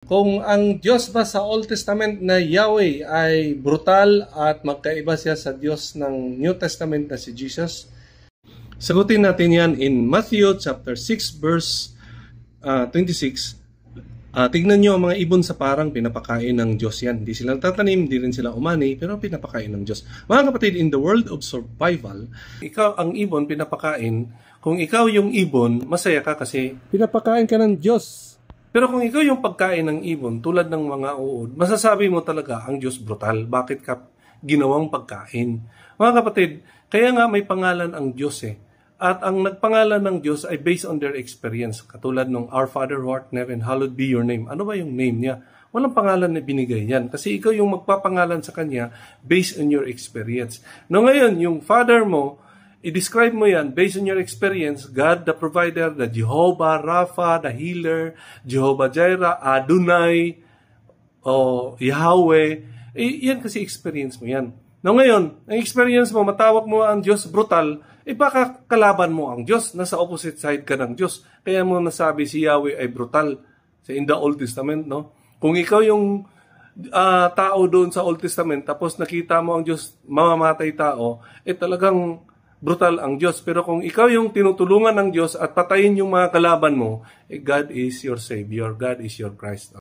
Kung ang Diyos ba sa Old Testament na Yahweh ay brutal at magkaiba siya sa Diyos ng New Testament na si Jesus, sagutin natin yan in Matthew chapter 6 verse 26. Tignan nyo ang mga ibon sa parang, pinapakain ng Diyos yan. Hindi sila tatanim, hindi rin sila umani, pero pinapakain ng Diyos. Mga kapatid, in the world of survival, ikaw ang ibon pinapakain. Kung ikaw yung ibon, masaya ka kasi pinapakain ka ng Diyos. Pero kung ikaw yung pagkain ng ibon, tulad ng mga uod, masasabi mo talaga ang Diyos brutal. Bakit ka ginawang pagkain? Mga kapatid, kaya nga may pangalan ang Diyos eh. At ang nagpangalan ng Diyos ay based on their experience. Katulad ng Our Father who art in heaven, hallowed be your name. Ano ba yung name niya? Walang pangalan na binigay yan. Kasi ikaw yung magpapangalan sa Kanya based on your experience. No, ngayon, yung Father mo, i-describe mo yan based on your experience. God the provider, the Jehovah Rapha, the healer, Jehovah Jireh, Adonai, o Yahweh. Yan kasi experience mo yan. No, ngayon, ang experience mo, matawag mo ang Diyos brutal, baka kalaban mo ang Diyos. Nasa opposite side ka ng Diyos. Kaya mo nasabi si Yahweh ay brutal in the Old Testament, no? Kung ikaw yung tao doon sa Old Testament, tapos nakita mo ang Diyos mamamatay tao, talagang brutal ang Diyos. Pero kung ikaw yung tinutulungan ng Diyos at patayin yung mga kalaban mo, God is your Savior. God is your Christ.